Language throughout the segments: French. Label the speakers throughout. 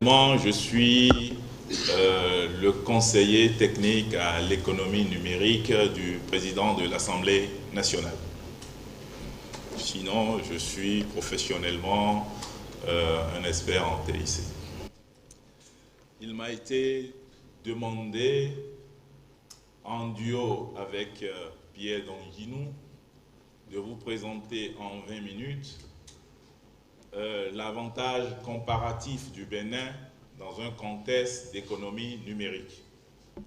Speaker 1: Je suis le conseiller technique à l'économie numérique du président de l'Assemblée nationale. Sinon, je suis professionnellement un expert en TIC. Il m'a été demandé, en duo avec Pierre Donginou, de vous présenter en 20 minutes l'avantage comparatif du Bénin dans un contexte d'économie numérique,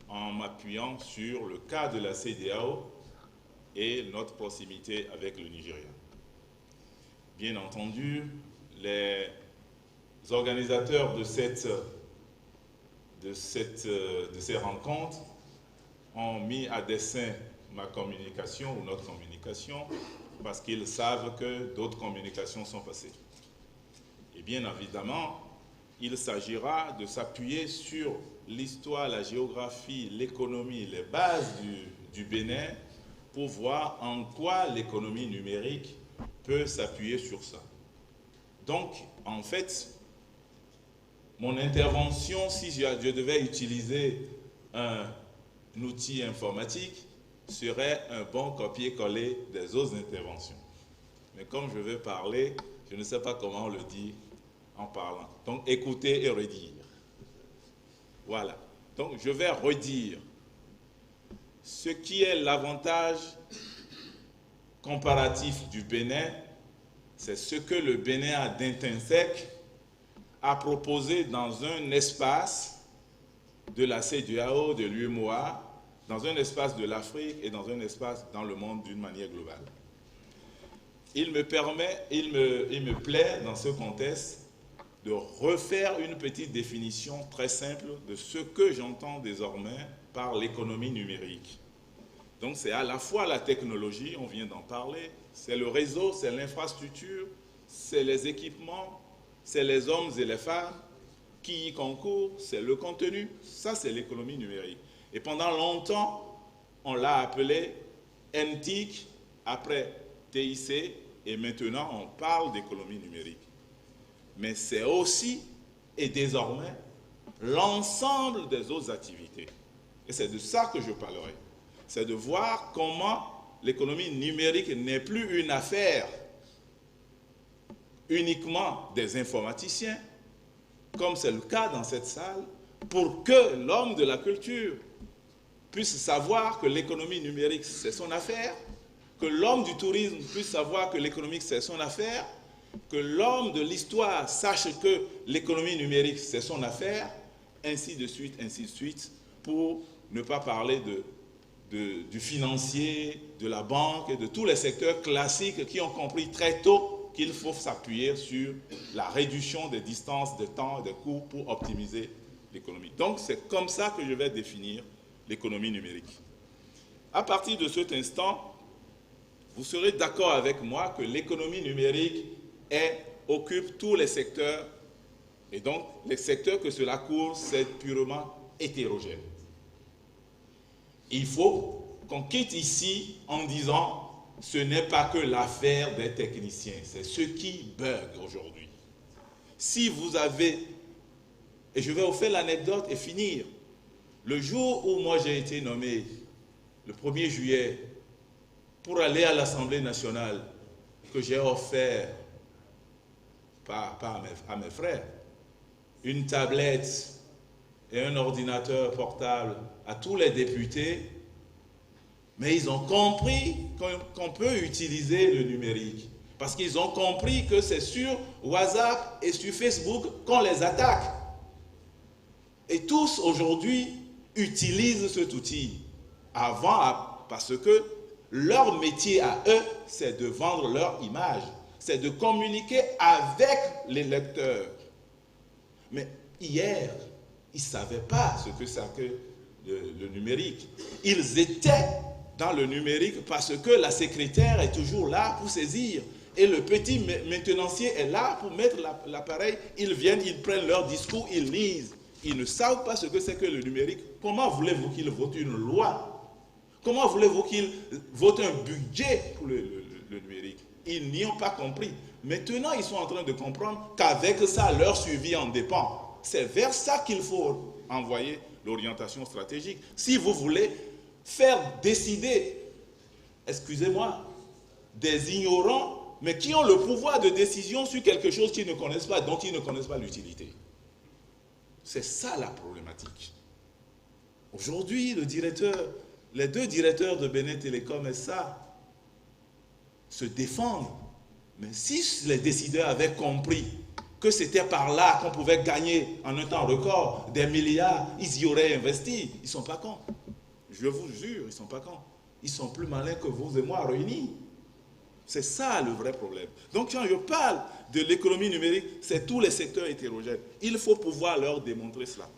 Speaker 1: en m'appuyant sur le cas de la CEDEAO et notre proximité avec le Nigeria. Bien entendu, les organisateurs de ces rencontres ont mis à dessein ma communication ou notre communication parce qu'ils savent que d'autres communications sont passées. Et bien évidemment, il s'agira de s'appuyer sur l'histoire, la géographie, l'économie, les bases du Bénin pour voir en quoi l'économie numérique peut s'appuyer sur ça. Donc, en fait, mon intervention, si je devais utiliser un outil informatique, serait un bon copier-coller des autres interventions. Mais comme je vais parler, je ne sais pas comment on le dit en parlant. Donc, écouter et redire. Voilà. Donc, je vais redire ce qui est l'avantage comparatif du Bénin. C'est ce que le Bénin a d'intrinsèque à proposer dans un espace de la CEDEAO, de l'UEMOA, dans un espace de l'Afrique et dans un espace dans le monde d'une manière globale. Il me plaît dans ce contexte de refaire une petite définition très simple de ce que j'entends désormais par l'économie numérique. Donc c'est à la fois la technologie, on vient d'en parler, c'est le réseau, c'est l'infrastructure, c'est les équipements, c'est les hommes et les femmes qui y concourent, c'est le contenu, ça c'est l'économie numérique. Et pendant longtemps, on l'a appelé NTIC, après TIC, et maintenant on parle d'économie numérique. Mais c'est aussi, et désormais, l'ensemble des autres activités. Et c'est de ça que je parlerai. C'est de voir comment l'économie numérique n'est plus une affaire uniquement des informaticiens, comme c'est le cas dans cette salle, pour que l'homme de la culture puisse savoir que l'économie numérique, c'est son affaire, que l'homme du tourisme puisse savoir que l'économie, c'est son affaire, que l'homme de l'histoire sache que l'économie numérique, c'est son affaire, ainsi de suite, pour ne pas parler du financier, de la banque et de tous les secteurs classiques qui ont compris très tôt qu'il faut s'appuyer sur la réduction des distances, des temps et des coûts pour optimiser l'économie. Donc, c'est comme ça que je vais définir l'économie numérique. À partir de cet instant, vous serez d'accord avec moi que l'économie numérique occupe tous les secteurs, et donc les secteurs que cela couvre, c'est purement hétérogène. Il faut qu'on quitte ici en disant ce n'est pas que l'affaire des techniciens, c'est ce qui bug aujourd'hui. Si vous avez, et je vais vous faire l'anecdote et finir, le jour où moi j'ai été nommé, le 1er juillet, pour aller à l'Assemblée nationale, que j'ai offert à mes frères, une tablette et un ordinateur portable à tous les députés, mais ils ont compris qu'on peut utiliser le numérique. Parce qu'ils ont compris que c'est sur WhatsApp et sur Facebook qu'on les attaque. Et tous aujourd'hui utilisent cet outil. Avant, parce que leur métier à eux, c'est de vendre leur image. C'est de communiquer avec les lecteurs. Mais hier, ils ne savaient pas ce que c'est que le numérique. Ils étaient dans le numérique parce que la secrétaire est toujours là pour saisir. Et le petit maintenancier est là pour mettre l'appareil. Ils viennent, ils prennent leur discours, ils lisent. Ils ne savent pas ce que c'est que le numérique. Comment voulez-vous qu'ils votent une loi? Comment voulez-vous qu'ils votent un budget pour le numérique? Ils n'y ont pas compris. Maintenant, ils sont en train de comprendre qu'avec ça, leur suivi en dépend. c'est vers ça qu'il faut envoyer l'orientation stratégique. Si vous voulez faire décider, excusez-moi, des ignorants, mais qui ont le pouvoir de décision sur quelque chose qu'ils ne connaissent pas, dont ils ne connaissent pas l'utilité. C'est ça la problématique. Aujourd'hui, les deux directeurs de Benin Telecom et ça se défendent. Mais si les décideurs avaient compris que c'était par là qu'on pouvait gagner en un temps record des milliards, ils y auraient investi. Ils ne sont pas cons. Je vous jure, ils ne sont pas cons. Ils sont plus malins que vous et moi réunis. C'est ça le vrai problème. Donc quand je parle de l'économie numérique, c'est tous les secteurs hétérogènes. Il faut pouvoir leur démontrer cela.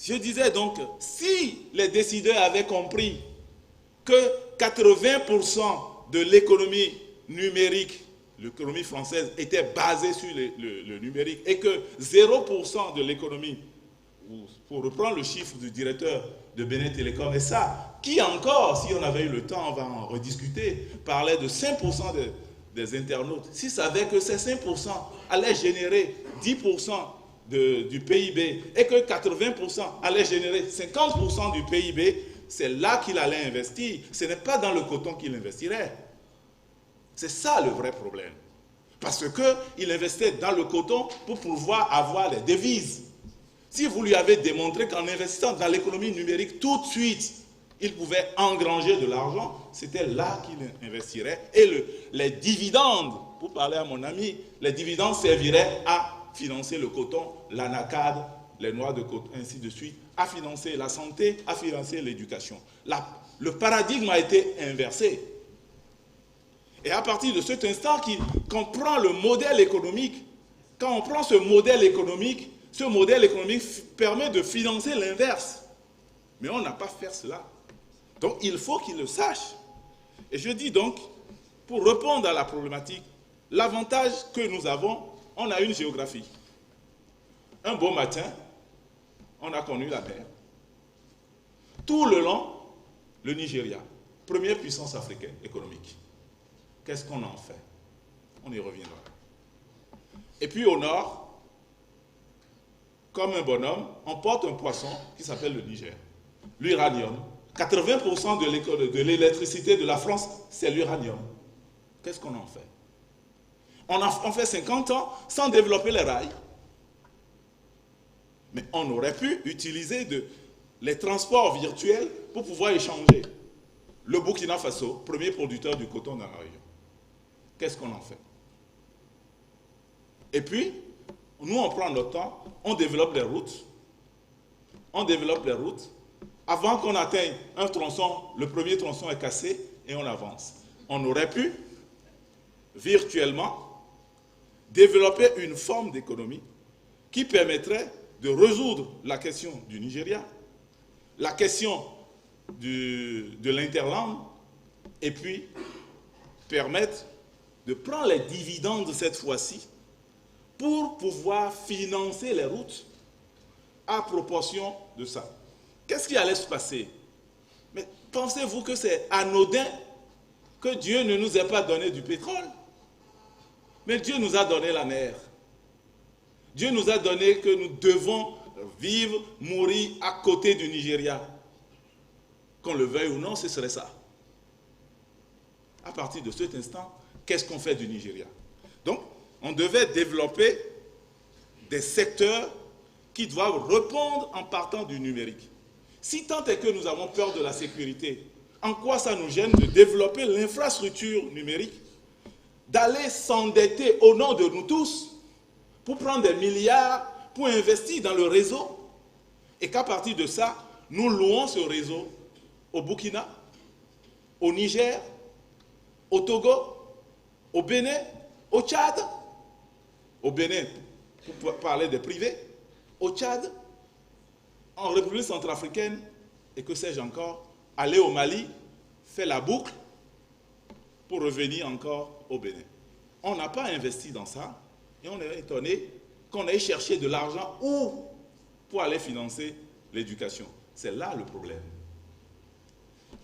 Speaker 1: Je disais donc, si les décideurs avaient compris que 80% de l'économie numérique, l'économie française, était basée sur le numérique et que 0% de l'économie, pour reprendre le chiffre du directeur de Benin Telecom, et ça, qui encore, si on avait eu le temps, on va en rediscuter, parlait de 5% des internautes. S'ils savaient que ces 5% allaient générer 10% du PIB et que 80% allaient générer 50% du PIB, c'est là qu'il allait investir. Ce n'est pas dans le coton qu'il investirait. C'est ça le vrai problème. Parce qu'il investait dans le coton pour pouvoir avoir des devises. Si vous lui avez démontré qu'en investissant dans l'économie numérique, tout de suite, il pouvait engranger de l'argent, c'était là qu'il investirait. Et les dividendes, pour parler à mon ami, les dividendes serviraient à financer le coton, l'anacade, les noix de coton, ainsi de suite, à financer la santé, à financer l'éducation. Le paradigme a été inversé. Et à partir de cet instant qu'on prend le modèle économique, quand on prend ce modèle économique permet de financer l'inverse. Mais on n'a pas fait cela. Donc il faut qu'ils le sachent. Et je dis donc, pour répondre à la problématique, l'avantage que nous avons, on a une géographie. Un beau matin, on a connu la mer. Tout le long, le Nigeria, première puissance africaine économique. Qu'est-ce qu'on en fait? On y reviendra. Et puis au nord, comme un bonhomme, on porte un poisson qui s'appelle le Niger. L'uranium. 80% de l'électricité de la France, c'est l'uranium. Qu'est-ce qu'on en fait? On fait 50 ans sans développer les rails. Mais on aurait pu utiliser les transports virtuels pour pouvoir échanger. Le Burkina Faso, premier producteur du coton dans la région. Qu'est-ce qu'on en fait? Et puis, nous, on prend notre temps, on développe les routes. On développe les routes. Avant qu'on atteigne un tronçon, le premier tronçon est cassé et on avance. On aurait pu, virtuellement, développer une forme d'économie qui permettrait de résoudre la question du Nigeria, la question de l'interland, et puis permettre de prendre les dividendes cette fois-ci pour pouvoir financer les routes à proportion de ça. Qu'est-ce qui allait se passer? Mais pensez-vous que c'est anodin que Dieu ne nous ait pas donné du pétrole? Mais Dieu nous a donné la mer. Dieu nous a donné que nous devons vivre, mourir à côté du Nigeria. Qu'on le veuille ou non, ce serait ça. À partir de cet instant, qu'est-ce qu'on fait du Nigeria? Donc, on devait développer des secteurs qui doivent répondre en partant du numérique. Si tant est que nous avons peur de la sécurité, en quoi ça nous gêne de développer l'infrastructure numérique, d'aller s'endetter au nom de nous tous pour prendre des milliards, pour investir dans le réseau, et qu'à partir de ça, nous louons ce réseau au Burkina, au Niger, au Togo, au Bénin, au Tchad, au Bénin, pour parler des privés, au Tchad, en République centrafricaine, et que sais-je encore, aller au Mali, faire la boucle, pour revenir encore au Bénin. On n'a pas investi dans ça, et on est étonné qu'on aille chercher de l'argent où pour aller financer l'éducation. C'est là le problème.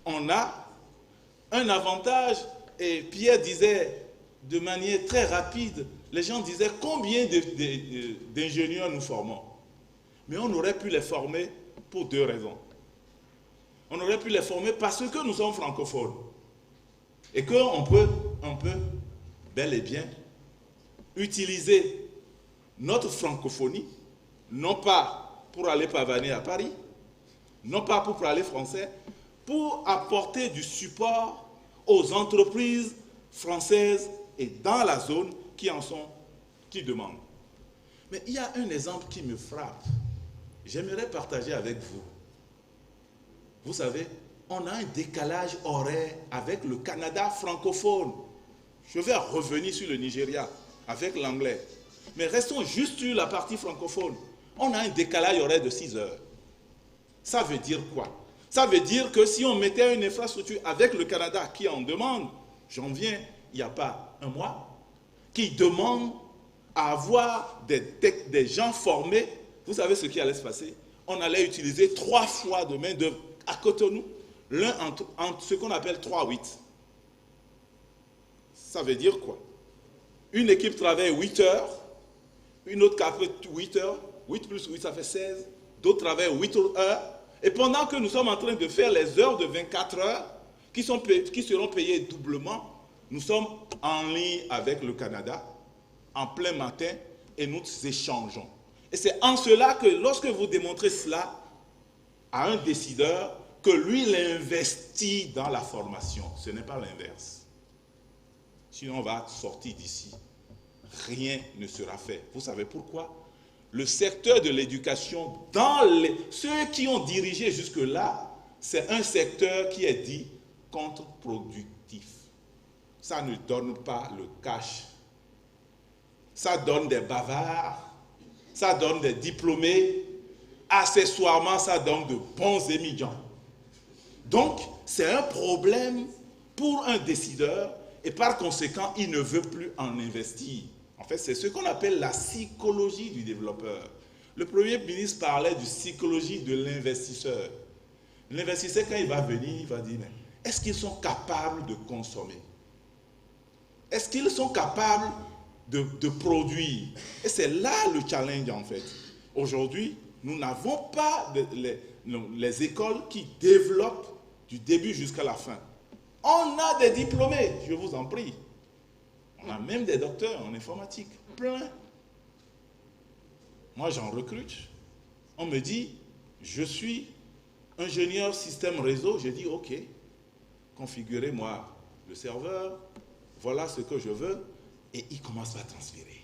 Speaker 1: On a un avantage, et Pierre disait de manière très rapide les gens disaient combien d'ingénieurs nous formons. Mais on aurait pu les former pour deux raisons. On aurait pu les former parce que nous sommes francophones. Et qu'on peut bel et bien utiliser notre francophonie, non pas pour aller pavaner à Paris, non pas pour parler français, pour apporter du support aux entreprises françaises et dans la zone qui demandent. Mais il y a un exemple qui me frappe. J'aimerais partager avec vous. Vous savez, on a un décalage horaire avec le Canada francophone. Je vais revenir sur le Nigeria avec l'anglais. Mais restons juste sur la partie francophone. On a un décalage horaire de 6 heures. Ça veut dire quoi? Ça veut dire que si on mettait une infrastructure avec le Canada qui en demande, j'en viens, il n'y a pas un mois, qui demande à avoir des gens formés, vous savez ce qui allait se passer? On allait utiliser 3 fois de main-d'œuvre à Cotonou, l'un entre ce qu'on appelle 3-8. Ça veut dire quoi? Une équipe travaille 8 heures, une autre travaille 8 heures, 8 plus 8 ça fait 16, d'autres travaillent 8 heures, et pendant que nous sommes en train de faire les heures de 24 heures, qui seront payées doublement, nous sommes en ligne avec le Canada, en plein matin, et nous échangeons. Et c'est en cela que lorsque vous démontrez cela à un décideur, que lui, il investit dans la formation. Ce n'est pas l'inverse. Sinon, on va sortir d'ici. Rien ne sera fait. Vous savez pourquoi? Le secteur de l'éducation, ceux qui ont dirigé jusque-là, c'est un secteur qui est dit contre-productif. Ça ne donne pas le cash. Ça donne des bavards, ça donne des diplômés, accessoirement, ça donne de bons émigrants. Donc, c'est un problème pour un décideur et par conséquent, il ne veut plus en investir. En fait, c'est ce qu'on appelle la psychologie du développeur. Le Premier ministre parlait de psychologie de l'investisseur. L'investisseur, quand il va venir, il va dire, mais est-ce qu'ils sont capables de consommer? Est-ce qu'ils sont capables de produire? Et c'est là le challenge, en fait. Aujourd'hui, nous n'avons pas les écoles qui développent du début jusqu'à la fin. On a des diplômés, je vous en prie. On a même des docteurs en informatique, plein. Moi, j'en recrute. On me dit, je suis ingénieur système réseau. Je dis, ok, configurez-moi le serveur, voilà ce que je veux. Et il commence à transpirer.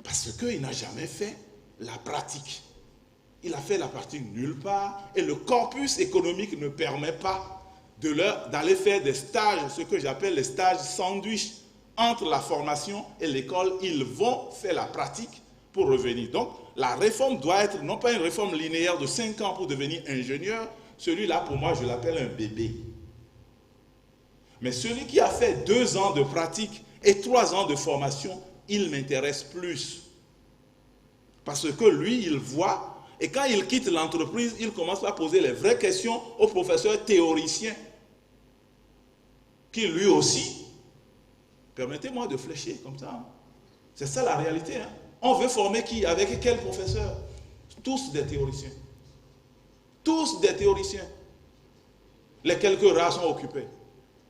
Speaker 1: Parce qu'il n'a jamais fait la pratique. Il a fait la pratique nulle part. Et le corpus économique ne permet pas d'aller faire des stages, ce que j'appelle les stages sandwich. Entre la formation et l'école, ils vont faire la pratique pour revenir. Donc, la réforme doit être non pas une réforme linéaire de 5 ans pour devenir ingénieur. Celui-là, pour moi, je l'appelle un bébé. Mais celui qui a fait 2 ans de pratique et 3 ans de formation, il m'intéresse plus. Parce que lui, il voit, et quand il quitte l'entreprise, il commence à poser les vraies questions au professeur théoricien, qui lui aussi, permettez-moi de fléchir comme ça. C'est ça la réalité. Hein. On veut former qui? Avec quel professeur? Tous des théoriciens. Tous des théoriciens. Les quelques rares sont occupés.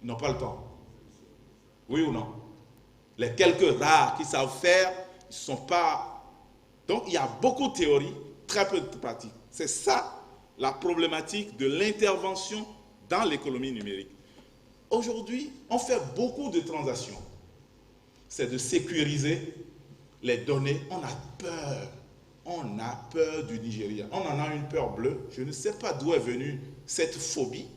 Speaker 1: Ils n'ont pas le temps. Oui ou non? Les quelques rares qui savent faire, ils ne sont pas... Donc, il y a beaucoup de théorie, très peu de pratique. C'est ça la problématique de l'intervention dans l'économie numérique. Aujourd'hui, on fait beaucoup de transactions. C'est de sécuriser les données. On a peur. On a peur du Nigeria. On en a une peur bleue. Je ne sais pas d'où est venue cette phobie.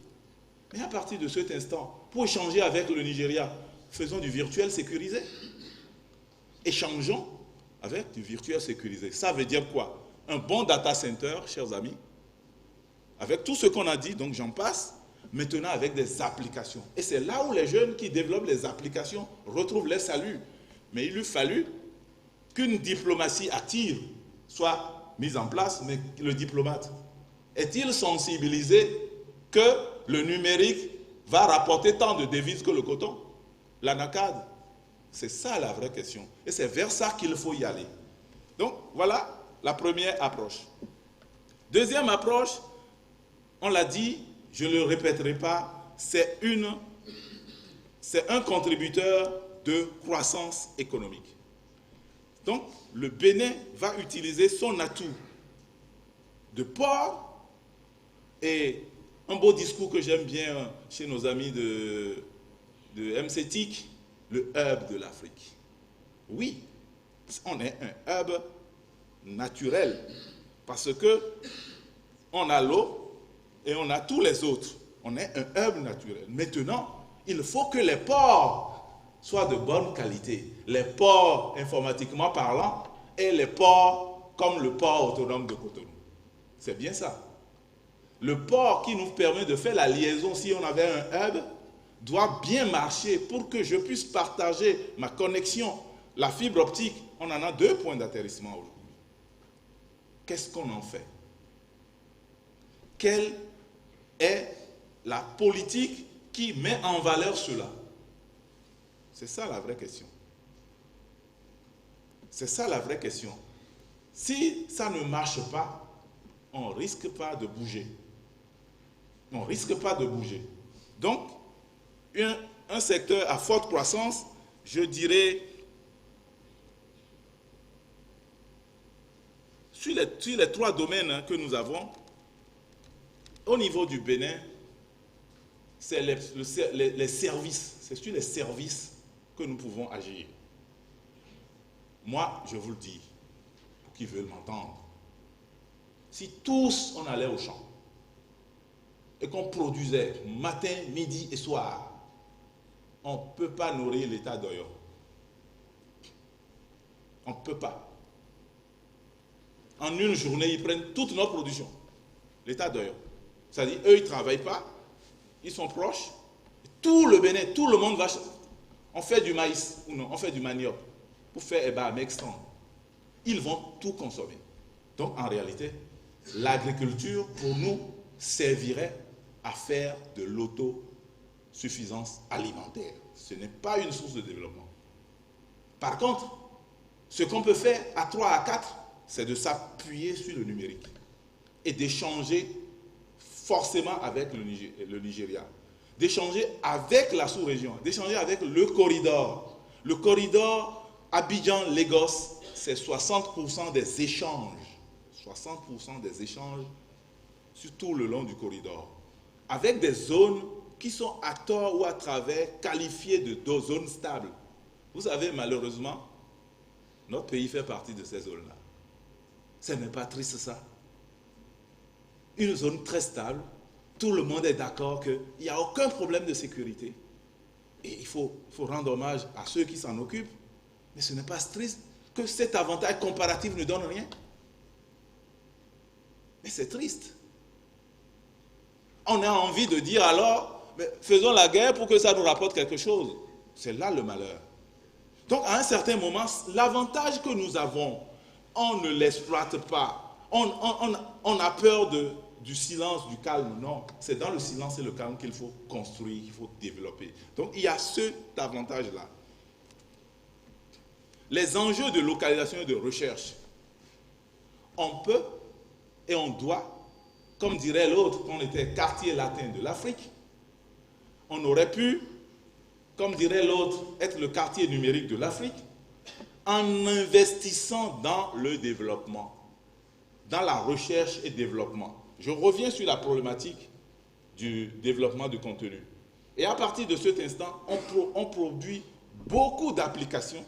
Speaker 1: Mais à partir de cet instant, pour échanger avec le Nigeria, faisons du virtuel sécurisé. Échangeons avec du virtuel sécurisé. Ça veut dire quoi? Un bon data center, chers amis, avec tout ce qu'on a dit, donc j'en passe, maintenant avec des applications. Et c'est là où les jeunes qui développent les applications retrouvent leur salut. Mais il lui fallu qu'une diplomatie active soit mise en place, mais le diplomate est-il sensibilisé que le numérique va rapporter tant de devises que le coton? L'anacade. C'est ça la vraie question. Et c'est vers ça qu'il faut y aller. Donc, voilà la première approche. Deuxième approche, on l'a dit, je ne le répéterai pas, c'est un contributeur de croissance économique. Donc, le Bénin va utiliser son atout de port et un beau discours que j'aime bien chez nos amis de MCTIC, le hub de l'Afrique. Oui, on est un hub naturel parce que on a l'eau et on a tous les autres. On est un hub naturel. Maintenant, il faut que les ports soient de bonne qualité. Les ports informatiquement parlant et les ports comme le port autonome de Cotonou. C'est bien ça. Le port qui nous permet de faire la liaison si on avait un hub doit bien marcher pour que je puisse partager ma connexion. La fibre optique, on en a 2 points d'atterrissement aujourd'hui. Qu'est-ce qu'on en fait? Quelle est la politique qui met en valeur cela? C'est ça la vraie question. C'est ça la vraie question. Si ça ne marche pas, on ne risque pas de bouger. On ne risque pas de bouger. Donc, un secteur à forte croissance, je dirais, sur les 3 domaines que nous avons, au niveau du Bénin, c'est les services. C'est sur les services que nous pouvons agir. Moi, je vous le dis, pour qui veulent m'entendre, si tous on allait au champ et qu'on produisait matin, midi et soir, on ne peut pas nourrir l'État d'Oyo. On ne peut pas. En une journée, ils prennent toute notre production. L'État d'Oyo. C'est-à-dire, eux, ils ne travaillent pas, ils sont proches. Tout le Bénin, tout le monde va... On fait du maïs, ou non, on fait du manioc. Pour faire un extant. Ils vont tout consommer. Donc, en réalité, l'agriculture, pour nous, servirait à faire de l'autosuffisance alimentaire. Ce n'est pas une source de développement. Par contre, ce qu'on peut faire à 3, à 4, c'est de s'appuyer sur le numérique et d'échanger forcément avec le Nigeria, d'échanger avec la sous-région, d'échanger avec le corridor. Le corridor Abidjan-Lagos, c'est 60% des échanges. 60% des échanges sur tout le long du corridor. Avec des zones qui sont à tort ou à travers qualifiées de zones stables. Vous savez, malheureusement, notre pays fait partie de ces zones-là. Ce n'est pas triste ça. Une zone très stable, tout le monde est d'accord qu'il n'y a aucun problème de sécurité. Et il faut rendre hommage à ceux qui s'en occupent. Mais ce n'est pas triste que cet avantage comparatif ne donne rien. Mais c'est triste. On a envie de dire alors, mais faisons la guerre pour que ça nous rapporte quelque chose. C'est là le malheur. Donc à un certain moment, l'avantage que nous avons, on ne l'exploite pas. On a peur du silence, du calme. Non, c'est dans le silence et le calme qu'il faut construire, qu'il faut développer. Donc il y a cet avantage-là. Les enjeux de localisation et de recherche, on peut et on doit, comme dirait l'autre, qu'on était quartier latin de l'Afrique, on aurait pu, comme dirait l'autre, être le quartier numérique de l'Afrique, en investissant dans le développement, dans la recherche et développement. Je reviens sur la problématique du développement de contenu. Et à partir de cet instant, on produit beaucoup d'applications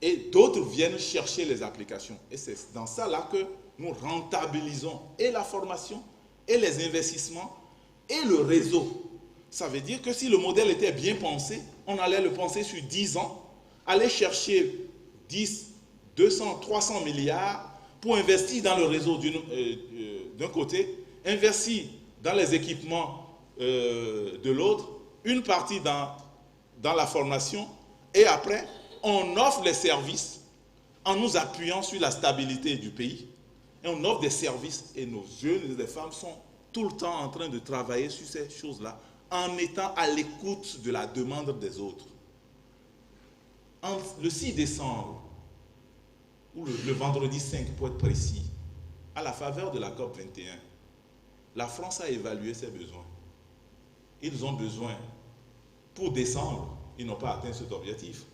Speaker 1: et d'autres viennent chercher les applications. Et c'est dans ça là que nous rentabilisons et la formation, et les investissements, et le réseau. Ça veut dire que si le modèle était bien pensé, on allait le penser sur 10 ans, aller chercher 10, 200, 300 milliards pour investir dans le réseau d'un côté, investir dans les équipements de l'autre, une partie dans la formation, et après, on offre les services en nous appuyant sur la stabilité du pays. Et on offre des services et nos jeunes et des femmes sont tout le temps en train de travailler sur ces choses-là en étant à l'écoute de la demande des autres. le 6 décembre, ou le vendredi 5 pour être précis, à la faveur de la COP 21, la France a évalué ses besoins. Ils ont besoin, pour décembre, ils n'ont pas atteint cet objectif,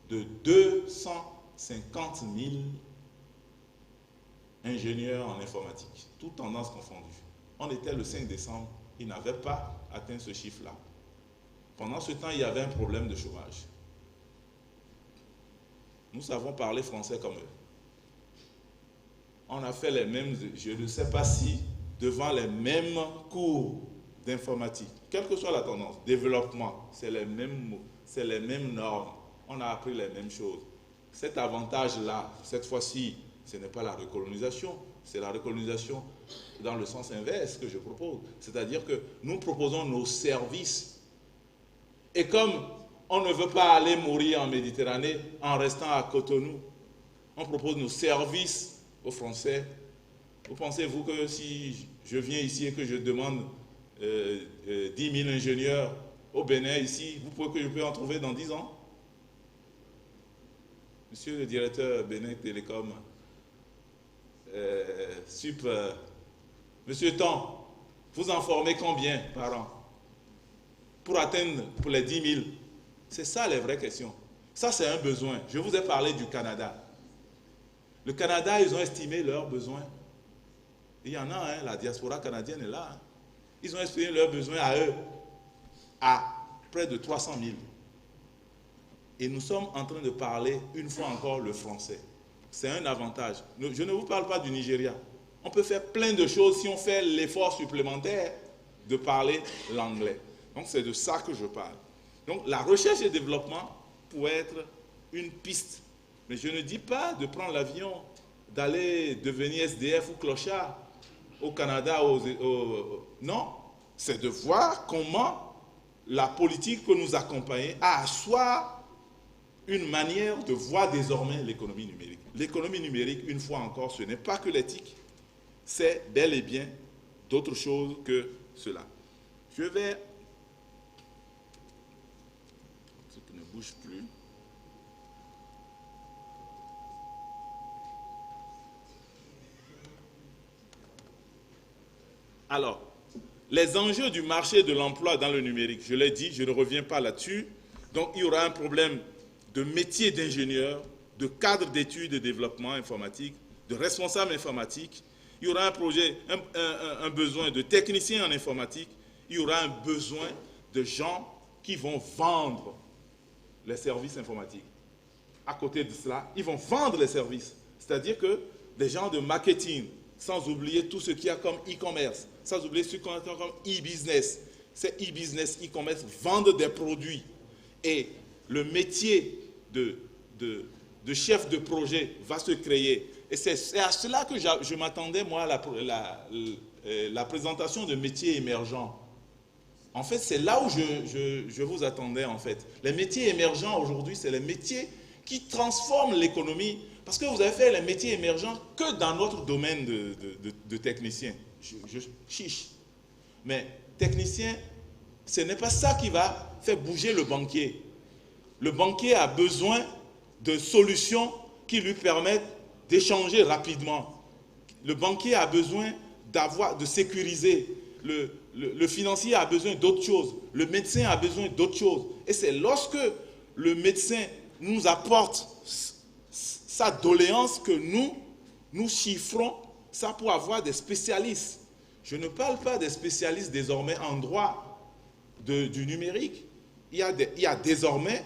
Speaker 1: de 250 000 ingénieurs en informatique, toutes tendances confondues. On était le 5 décembre, ils n'avaient pas atteint ce chiffre-là. Pendant ce temps, il y avait un problème de chômage. Nous savons parler français comme eux. On a fait les mêmes, je ne sais pas si, devant les mêmes cours d'informatique, quelle que soit la tendance, développement, c'est les mêmes mots, c'est les mêmes normes. On a appris les mêmes choses. Cet avantage-là, cette fois-ci, ce n'est pas la recolonisation, c'est la recolonisation dans le sens inverse que je propose. C'est-à-dire que nous proposons nos services. Et comme on ne veut pas aller mourir en Méditerranée en restant à Cotonou, on propose nos services aux Français. Vous pensez-vous que si je viens ici et que je demande 10 000 ingénieurs au Bénin ici, vous pouvez que je peux en trouver dans 10 ans? Monsieur le directeur Bénin Télécom, Monsieur Ton, vous en formez combien par an pour atteindre pour les 10 000? C'est ça les vraies questions. Ça, c'est un besoin. Je vous ai parlé du Canada. Le Canada, ils ont estimé leurs besoins. Il y en a, hein, la diaspora canadienne est là. Hein. Ils ont estimé leurs besoins à eux à près de 300 000. Et nous sommes en train de parler une fois encore le français. C'est un avantage. Je ne vous parle pas du Nigeria. On peut faire plein de choses si on fait l'effort supplémentaire de parler l'anglais. Donc c'est de ça que je parle. Donc la recherche et développement pourrait être une piste. Mais je ne dis pas de prendre l'avion, d'aller devenir SDF ou clochard au Canada. Non, c'est de voir comment la politique peut nous accompagner à asseoir une manière de voir désormais l'économie numérique. L'économie numérique, une fois encore, ce n'est pas que l'éthique, c'est bel et bien d'autres choses que cela. Je vais... Ce qui ne bouge plus. Alors, les enjeux du marché de l'emploi dans le numérique, je l'ai dit, je ne reviens pas là-dessus. Donc, il y aura un problème de métier d'ingénieur, de cadre d'études et développement informatique, de responsable informatique. Il y aura un besoin de techniciens en informatique. Il y aura un besoin de gens qui vont vendre les services informatiques. À côté de cela, ils vont vendre les services. C'est-à-dire que des gens de marketing, sans oublier tout ce qu'il y a comme e-commerce, sans oublier ce qu'on a comme e-business. Ces e-business, e-commerce vendent des produits. Et le métier de chef de projet va se créer. Et c'est à cela que je m'attendais, moi, à la présentation de métiers émergents. En fait, c'est là où je vous attendais, en fait. Les métiers émergents, aujourd'hui, c'est les métiers qui transforment l'économie. Parce que vous avez fait les métiers émergents que dans notre domaine de technicien. Je chiche. Mais technicien, ce n'est pas ça qui va faire bouger le banquier. Le banquier a besoin de solutions qui lui permettent d'échanger rapidement. Le banquier a besoin de sécuriser. Le financier a besoin d'autre chose. Le médecin a besoin d'autre chose. Et c'est lorsque le médecin nous apporte sa doléance que nous chiffrons ça pour avoir des spécialistes. Je ne parle pas des spécialistes désormais en droit du numérique. Il y a désormais,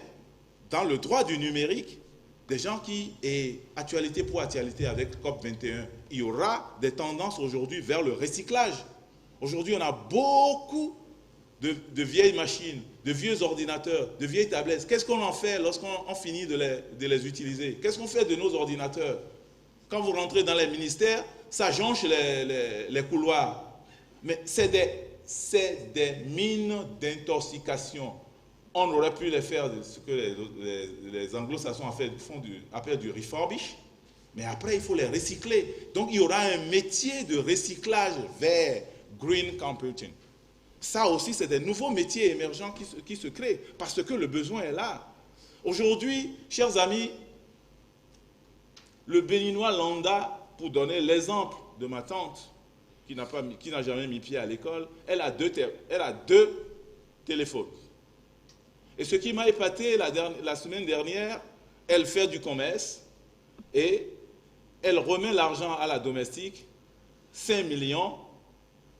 Speaker 1: dans le droit du numérique, des gens qui, et actualité pour actualité avec COP21, il y aura des tendances aujourd'hui vers le recyclage. Aujourd'hui, on a beaucoup de vieilles machines, de vieux ordinateurs, de vieilles tablettes. Qu'est-ce qu'on en fait lorsqu'on finit de les utiliser? Qu'est-ce qu'on fait de nos ordinateurs? Quand vous rentrez dans les ministères, ça jonche les couloirs. Mais c'est des mines d'intoxication. On aurait pu les faire de ce que les anglo-saxons appellent du refurbish, mais après il faut les recycler. Donc il y aura un métier de recyclage vers green computing. Ça aussi, c'est des nouveaux métiers émergents qui se créent parce que le besoin est là. Aujourd'hui, chers amis, le Béninois lambda, pour donner l'exemple de ma tante, qui n'a jamais mis pied à l'école, elle a deux téléphones. Et ce qui m'a épaté la semaine dernière, elle fait du commerce et elle remet l'argent à la domestique, 5 millions,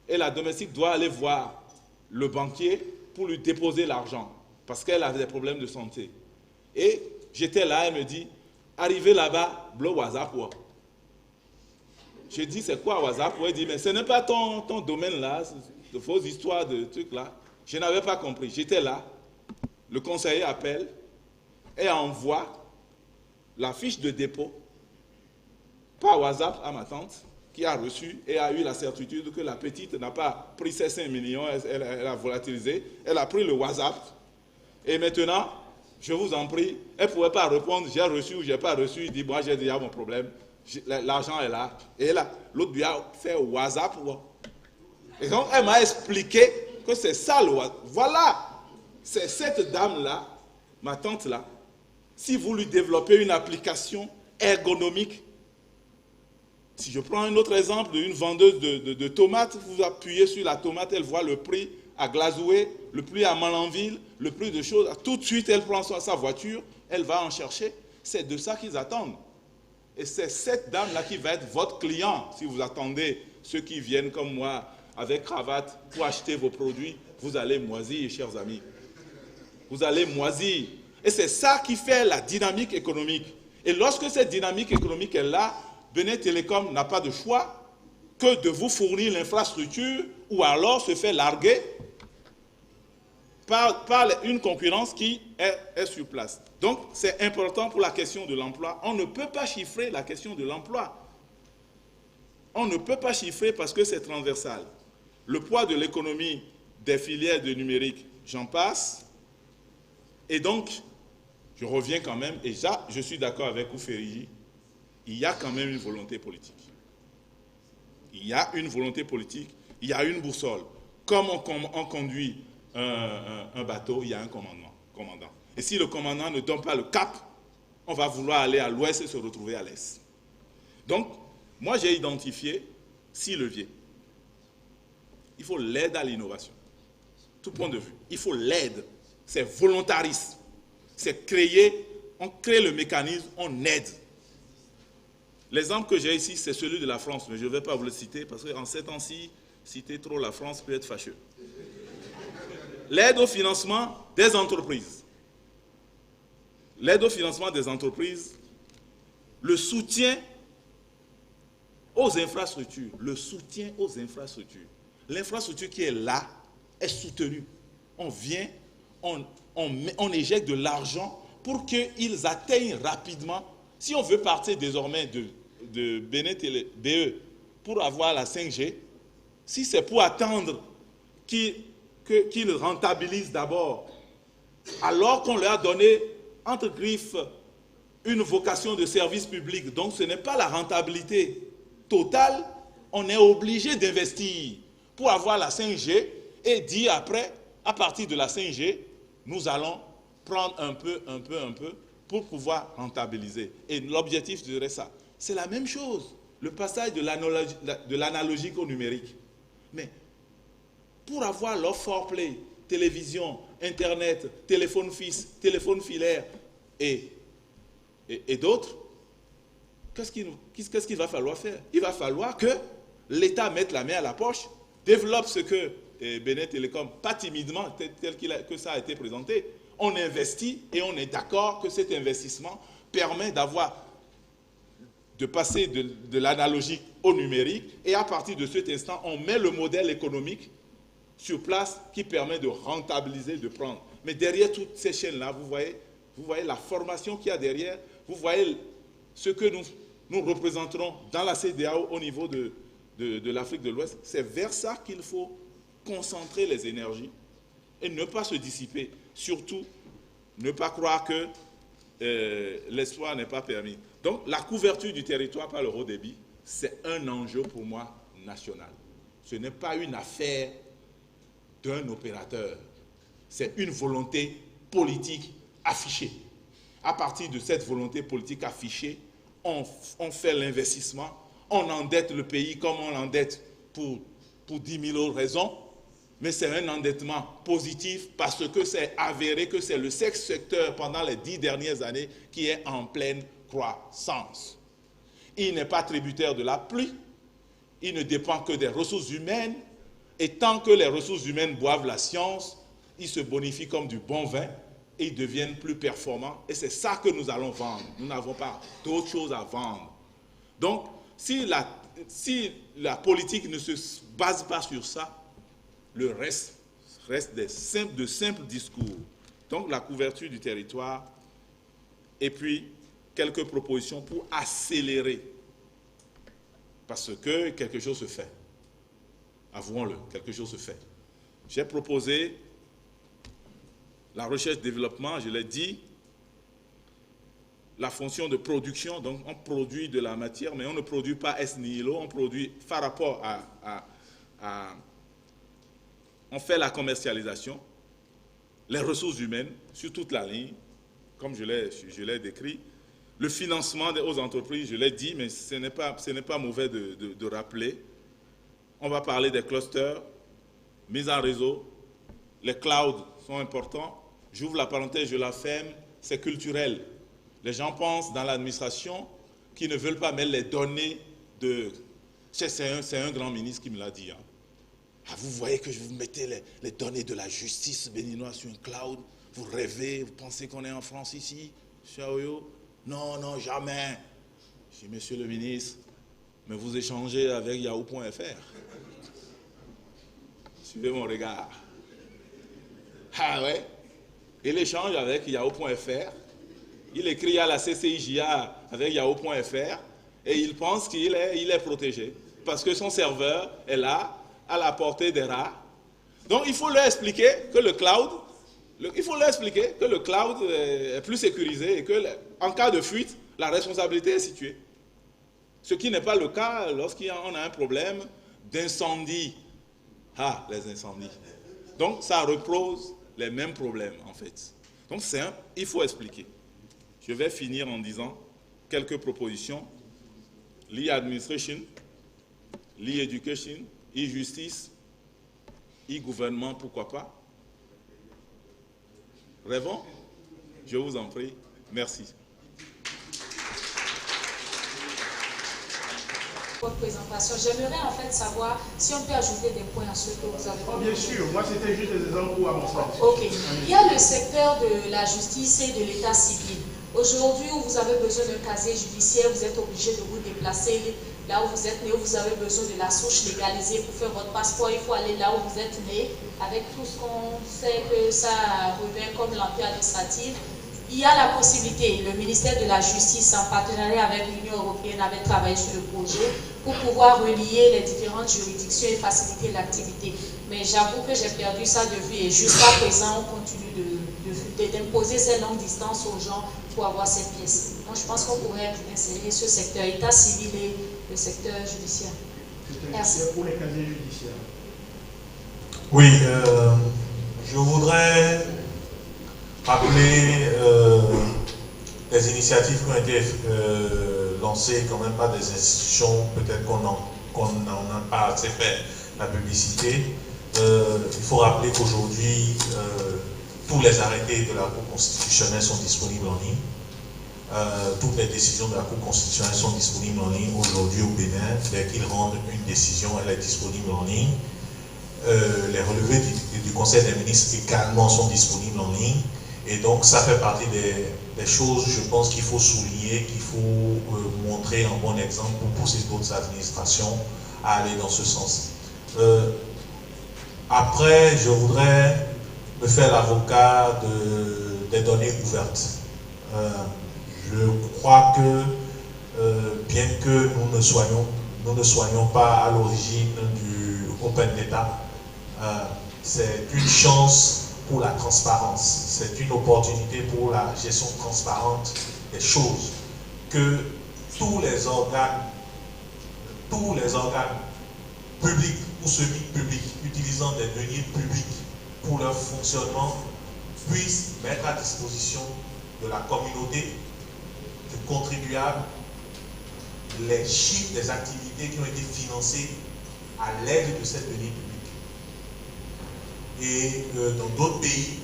Speaker 1: et la domestique doit aller voir le banquier pour lui déposer l'argent, parce qu'elle avait des problèmes de santé. Et j'étais là, elle me dit, arrivé là-bas, le WhatsApp, ouais. J'ai dit, c'est quoi WhatsApp? Elle dit, mais ce n'est pas ton domaine là, de fausses histoires, de trucs là. Je n'avais pas compris. J'étais là, le conseiller appelle et envoie la fiche de dépôt par WhatsApp à ma tante, qui a reçu et a eu la certitude que la petite n'a pas pris ses 5 millions, elle a volatilisé, elle a pris le WhatsApp. Et maintenant, je vous en prie, elle ne pouvait pas répondre, j'ai reçu ou je n'ai pas reçu. Il dit, moi j'ai déjà mon problème, l'argent est là. Et là, l'autre lui a fait WhatsApp. Et donc, elle m'a expliqué que c'est ça le WhatsApp. Voilà, c'est cette dame-là, ma tante-là, si vous lui développez une application ergonomique. Si je prends un autre exemple d'une vendeuse de tomates, vous appuyez sur la tomate, elle voit le prix à Glazoué, le prix à Malanville, le prix de choses. Tout de suite, elle prend sa voiture, elle va en chercher. C'est de ça qu'ils attendent. Et c'est cette dame-là qui va être votre client. Si vous attendez ceux qui viennent comme moi avec cravate pour acheter vos produits, vous allez moisir, chers amis. Vous allez moisir. Et c'est ça qui fait la dynamique économique. Et lorsque cette dynamique économique est là, Bénin Télécom n'a pas de choix que de vous fournir l'infrastructure ou alors se faire larguer par une concurrence qui est sur place. Donc, c'est important pour la question de l'emploi. On ne peut pas chiffrer la question de l'emploi. On ne peut pas chiffrer parce que c'est transversal. Le poids de l'économie des filières de numérique, j'en passe. Et donc, je reviens quand même, et je suis d'accord avec Ouférigi, il y a quand même une volonté politique. Il y a une volonté politique, il y a une boussole. Comme on conduit un bateau, il y a un commandant. Et si le commandant ne donne pas le cap, on va vouloir aller à l'ouest et se retrouver à l'est. Donc, moi j'ai identifié 6 leviers. Il faut l'aide à l'innovation. Tout point de vue. Il faut l'aide. C'est volontariste. C'est on crée le mécanisme, on aide. L'exemple que j'ai ici, c'est celui de la France, mais je ne vais pas vous le citer parce qu'en ces temps-ci, citer trop la France peut être fâcheux. L'aide au financement des entreprises. L'aide au financement des entreprises, le soutien aux infrastructures. Le soutien aux infrastructures. L'infrastructure qui est là est soutenue. On vient, on éjecte de l'argent pour qu'ils atteignent rapidement. Si on veut partir désormais de Bénin Télé, BE pour avoir la 5G, si c'est pour attendre qu'ils rentabilisent d'abord, alors qu'on leur a donné entre griffes une vocation de service public, donc ce n'est pas la rentabilité totale, on est obligé d'investir pour avoir la 5G et dire après, à partir de la 5G, nous allons prendre un peu, pour pouvoir rentabiliser. Et l'objectif serait ça. C'est la même chose, le passage de l'analogique au numérique. Mais pour avoir l'offre Foreplay, télévision, Internet, téléphone fixe, téléphone filaire et d'autres, qu'est-ce qu'il va falloir faire? Il va falloir que l'État mette la main à la poche, développe ce que Bénin Télécom, pas timidement, tel que ça a été présenté, on investit et on est d'accord que cet investissement permet de passer de l'analogique au numérique et à partir de cet instant, on met le modèle économique sur place qui permet de rentabiliser, de prendre. Mais derrière toutes ces chaînes-là, vous voyez la formation qu'il y a derrière, vous voyez ce que nous représenterons dans la CEDEAO au niveau de l'Afrique de l'Ouest. C'est vers ça qu'il faut concentrer les énergies et ne pas se dissiper. Surtout, ne pas croire que l'espoir n'est pas permis. Donc, la couverture du territoire par le haut débit, c'est un enjeu pour moi national. Ce n'est pas une affaire d'un opérateur. C'est une volonté politique affichée. À partir de cette volonté politique affichée, on fait l'investissement, on endette le pays comme on l'endette pour 10 000 autres raisons, mais c'est un endettement positif parce que c'est avéré que c'est le secteur pendant les 10 dernières années qui est en pleine croissance. Il n'est pas tributaire de la pluie, il ne dépend que des ressources humaines, et tant que les ressources humaines boivent la science, ils se bonifient comme du bon vin et ils deviennent plus performants. Et c'est ça que nous allons vendre. Nous n'avons pas d'autre chose à vendre. Donc, si la politique ne se base pas sur ça, le reste de simples discours. Donc, la couverture du territoire et puis quelques propositions pour accélérer. Parce que quelque chose se fait. Avouons-le, quelque chose se fait. J'ai proposé la recherche-développement, je l'ai dit, la fonction de production, donc on produit de la matière, mais on ne produit pas ex nihilo, on produit par rapport on fait la commercialisation, les ressources humaines sur toute la ligne, comme je l'ai décrit, le financement aux entreprises, je l'ai dit, mais ce n'est pas mauvais de rappeler. On va parler des clusters, mise en réseau, les clouds sont importants. J'ouvre la parenthèse, je la ferme, c'est culturel. Les gens pensent dans l'administration qu'ils ne veulent pas mettre les données de... C'est un grand ministre qui me l'a dit. Hein. Ah, vous voyez que je vous mettez les données de la justice béninoise sur un cloud, vous rêvez, vous pensez qu'on est en France ici, Chaoyo? Non, non, jamais. Je dis, monsieur le ministre, mais vous échangez avec yahoo.fr. Suivez mon regard. Ah ouais? Il échange avec yahoo.fr, il écrit à la CCIJA avec yahoo.fr et il pense qu'il est protégé parce que son serveur est là, à la portée des rats. Donc il faut leur expliquer que le cloud, est plus sécurisé et que en cas de fuite, la responsabilité est située. Ce qui n'est pas le cas lorsqu'on a un problème d'incendie. Ah, les incendies. Donc ça repose les mêmes problèmes en fait. Donc il faut expliquer. Je vais finir en disant quelques propositions. l'e-administration, l'e-education, e-justice, e-gouvernement, pourquoi pas. Rêvons? Je vous en prie. Merci.
Speaker 2: Votre présentation. J'aimerais en fait savoir si on peut ajouter des points à ce que vous avez dit.
Speaker 3: Bien sûr, moi c'était juste des exemples à mon sens.
Speaker 2: Ok. Il y a le secteur de la justice et de l'état civil. Aujourd'hui, où vous avez besoin d'un casier judiciaire, vous êtes obligé de vous déplacer là où vous êtes né, où vous avez besoin de la souche légalisée pour faire votre passeport, il faut aller là où vous êtes né, avec tout ce qu'on sait que ça revient comme l'empire administratif. Il y a la possibilité, le ministère de la Justice, en partenariat avec l'Union européenne, avait travaillé sur le projet pour pouvoir relier les différentes juridictions et faciliter l'activité. Mais j'avoue que j'ai perdu ça de vue et jusqu'à présent, on continue d'imposer ces longues distances aux gens pour avoir cette pièce. Donc je pense qu'on pourrait insérer ce secteur état civil et le secteur judiciaire. Merci.
Speaker 3: Pour les casiers judiciaires.
Speaker 4: Oui, je voudrais rappeler les initiatives qui ont été lancées quand même par des institutions, peut-être qu'on n'en a pas assez fait la publicité. Il faut rappeler qu'aujourd'hui, tous les arrêtés de la Cour constitutionnelle sont disponibles en ligne. Toutes les décisions de la Cour constitutionnelle sont disponibles en ligne aujourd'hui au Bénin. Dès qu'ils rendent une décision, elle est disponible en ligne. Les relevés du Conseil des ministres également sont disponibles en ligne. Et donc, ça fait partie des choses, je pense, qu'il faut souligner, qu'il faut montrer un bon exemple pour pousser d'autres administrations à aller dans ce sens. Après, je voudrais me faire l'avocat des données ouvertes. Je crois que, bien que nous ne soyons pas à l'origine du Open Data, c'est une chance pour la transparence, c'est une opportunité pour la gestion transparente des choses, que tous les organes publics ou semi-publics utilisant des deniers publics pour leur fonctionnement puissent mettre à disposition de la communauté, du contribuable, les chiffres des activités qui ont été financées à l'aide de cette donnée publique. Et dans d'autres pays,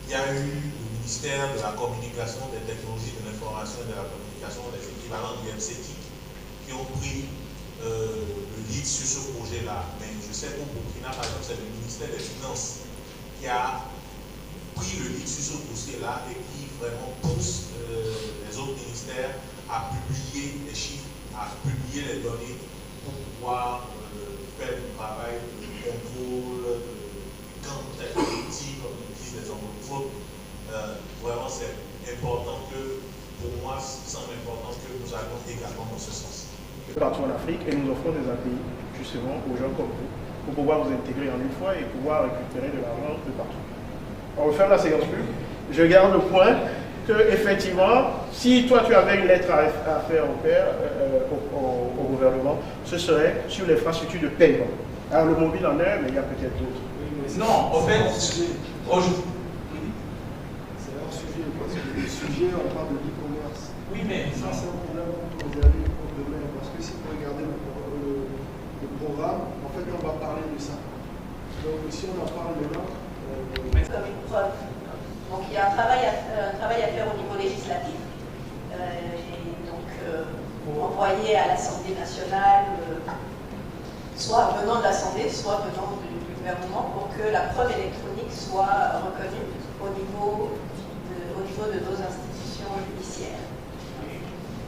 Speaker 4: il y a eu le ministère de la Communication, des Technologies de l'Information et de la Communication, les équivalents du MCTIC, qui ont pris le lead sur ce projet-là. Mais je sais qu'au Burkina, par exemple, c'est le ministère des Finances qui a pris le lead sur ce dossier-là et qui vraiment pousse les autres ministères à publier les chiffres, à publier les données pour pouvoir faire du travail de contrôle, quand peut-être politique, comme ils disent les anglophones. Vraiment, c'est important que, pour moi, il semble important que nous allions également dans ce sens.
Speaker 3: Partout en Afrique, et nous offrons des API justement aux gens comme vous pour pouvoir vous intégrer en une fois et pouvoir récupérer de l'argent de partout. On referme la séance pub. Je garde le point que, effectivement, si toi tu avais une lettre à faire au gouvernement, ce serait sur l'infrastructure de paiement. Alors le mobile en est, mais il y a peut-être d'autres.
Speaker 5: Non, en fait, aujourd'hui.
Speaker 6: C'est leur sujet, parce que le sujet, on parle de l'e-commerce.
Speaker 5: Oui, mais
Speaker 6: ça, c'est un problème que vous avez pour demain, parce que si vous regardez le programme, en fait, on va parler de ça. Donc, si on en parle maintenant.
Speaker 7: Comme une preuve. Donc, il y a un travail à faire au niveau législatif. Et donc, envoyer à l'Assemblée nationale, soit venant de l'Assemblée, soit venant du gouvernement, pour que la preuve électronique soit reconnue au niveau de nos institutions judiciaires.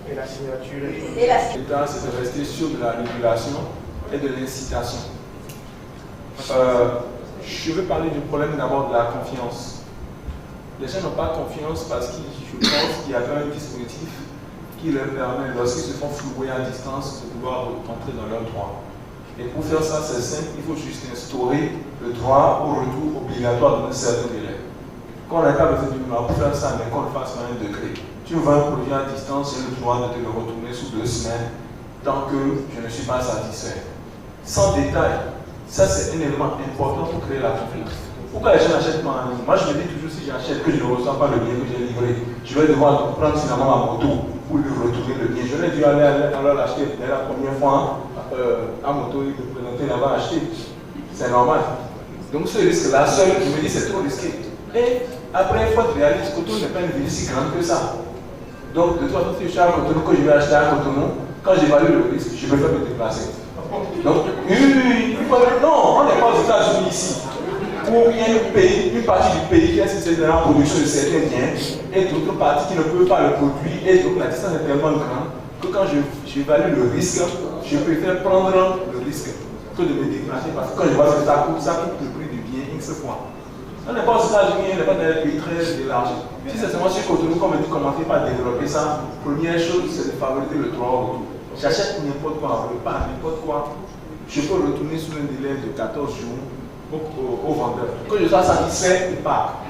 Speaker 3: Et la signature
Speaker 8: L'État, c'est de rester sur de la régulation et de l'incitation. Je veux parler du problème d'abord de la confiance. Les gens n'ont pas confiance parce que je pense qu'il y avait un dispositif qui leur permet, lorsqu'ils se font flouer à distance, de pouvoir rentrer dans leurs droits. Et pour faire ça, c'est simple, il faut juste instaurer le droit au retour obligatoire dans un certain délai. Quand on n'a pas besoin d'une loi pour faire ça, mais qu'on le fasse à un degré. Tu me vends un produit à distance, j'ai le droit de te le retourner sous 2 semaines tant que je ne suis pas satisfait. Sans détail, ça c'est un élément important pour créer la confiance. Pourquoi les gens n'achètent pas en ligne? Moi je me dis toujours, si j'achète que je ne reçois pas le bien que j'ai livré, je vais devoir prendre finalement ma moto pour lui retourner le bien. Je n'ai dû aller alors l'acheter dès la première fois à moto, il peut présenter là-bas acheter. C'est normal. Donc ce risque-là, seul, je me dis c'est trop risqué. Et après, une fois que tu réalises que Cotonou n'est pas une ville si grande que ça. Donc de toute façon, si je suis à Cotonou, que je vais acheter à Cotonou, quand j'évalue le risque, je préfère me déplacer. Donc, non, on n'est pas aux États-Unis ici, où il y a une partie du pays qui est spécialisée dans la production de certains biens et d'autres parties qui ne peuvent pas le produire, et donc la distance est tellement grande que quand j'évalue le risque, je préfère prendre le risque que de me déplacer parce que quand je vois que ça coûte le prix du bien X fois. On n'est pas aux États-Unis, on n'est pas dans les pays très élargis. Si c'est seulement sur Cotonou qu'on me dit commencer par développer ça, première chose c'est de favoriser le droit au retour. J'achète n'importe quoi, pas n'importe quoi. Je peux retourner sous un délai de 14 jours au vendeur. Que je sois satisfait ou pas.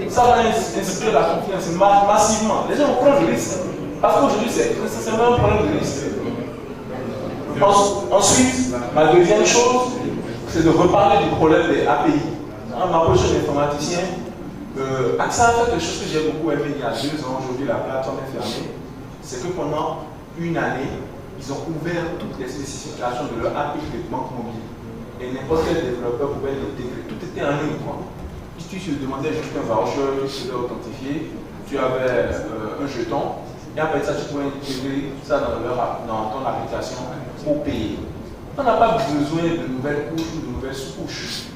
Speaker 8: Ça va inspirer la confiance massivement. Les gens vont prendre le risque. Parce qu'aujourd'hui, c'est nécessairement un problème de risque. Ensuite, ma deuxième chose, c'est de reparler du problème des API. En m'approchant d'informaticien, AXA a fait quelque chose que j'ai beaucoup aimé il y a 2 ans. Aujourd'hui, la plateforme est fermée. C'est que pendant une année, ils ont ouvert toutes les spécifications de leur API de banque mobile. Et n'importe quel développeur pouvait l'intégrer. Tout était en ligne, quoi. Si tu demandais juste un voucher, tu devais authentifier, tu avais un jeton, et après ça, tu pouvais intégrer ça dans ton application pour payer. On n'a pas besoin de nouvelles couches ou de nouvelles sous-couches.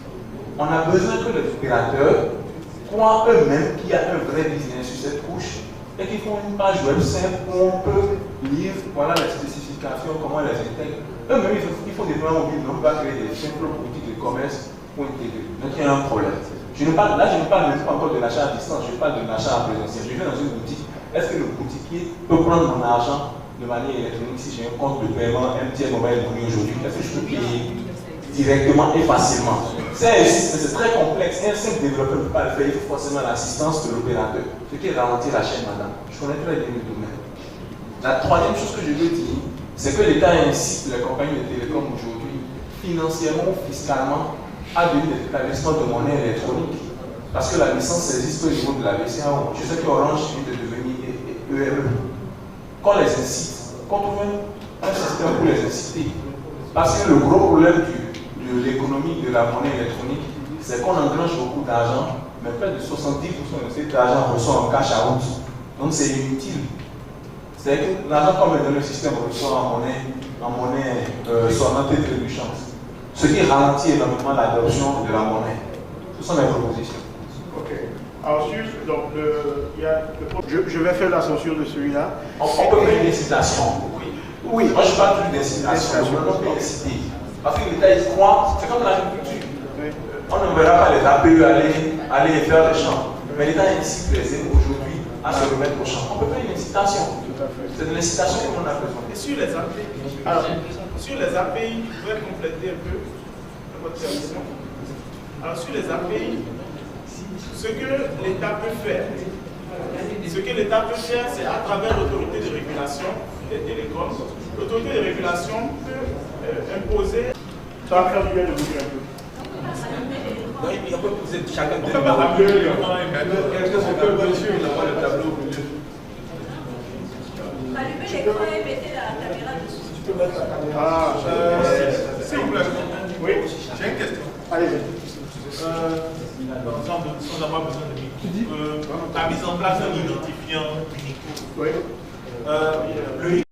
Speaker 8: On a besoin que les opérateurs croient eux-mêmes qu'il y a un vrai business sur cette couche et qu'ils font une page web simple où on peut lire voilà, les spécifications, comment on les intègre. Eux-mêmes, il faut des plans mobiles, on ne peut pas créer des simples boutiques de commerce pour intégrer. Donc il y a un problème. Là, je ne parle même pas encore de l'achat à distance, je parle de l'achat à présentiel. Je vais dans une boutique. Est-ce que le boutiquier peut prendre mon argent de manière électronique si j'ai un compte de paiement MTN Mobile Money aujourd'hui? Est-ce que je peux payer directement et facilement? C'est très complexe. Un simple développeur ne peut pas le faire, il faut forcément l'assistance de l'opérateur. Ce qui ralentit la chaîne, madame. Je connais très bien le domaine. La troisième chose que je veux dire, c'est que l'État incite les compagnies de télécom aujourd'hui, financièrement ou fiscalement, à devenir des établissements de monnaie électronique. Parce que la licence existe au niveau de la BCAO. Je sais qu'Orange vient de devenir PME, qu'on les incite, qu'on trouve un système pour les inciter. Parce que le gros problème de l'économie de la monnaie électronique, c'est qu'on engrange beaucoup d'argent, mais près de 70% de cet argent ressort en cash à out. Donc c'est inutile. C'est que l'argent qu'on met dans le système ressort en monnaie sonnante et trébuchante. Ce qui ralentit énormément l'adoption de la monnaie. Ce sont mes propositions.
Speaker 3: Ok. Ensuite, donc, je vais faire la censure de celui-là.
Speaker 8: On peut faire une incitation.
Speaker 3: Oui.
Speaker 8: Moi, je parle plus d'incitation. On peut inciter. Parce que l'État, il croit, c'est comme l'agriculture.
Speaker 3: Oui.
Speaker 8: On ne verra pas les APE aller faire les champs. Mais l'État incite les élèves aujourd'hui à se remettre au champ. On peut faire une incitation. C'est de l'incitation qu'on a besoin.
Speaker 9: Et sur les API, sur les API, vous pouvez compléter un peu votre permission. Alors sur les API, ce que l'État peut faire, c'est à travers l'autorité de régulation des télécoms. L'autorité de régulation peut imposer.
Speaker 3: Ça va faire du bien de bouger un peu.
Speaker 5: Il faut que vous êtes chacun de
Speaker 7: Allumez l'écran et mettez la caméra dessus.
Speaker 6: Tu peux mettre la caméra.
Speaker 9: S'il vous plaît.
Speaker 3: Oui.
Speaker 9: J'ai une question.
Speaker 3: Allez-y.
Speaker 9: Sans avoir besoin de micro. La mise en place d'un identifiant unique.
Speaker 3: Oui.
Speaker 9: Le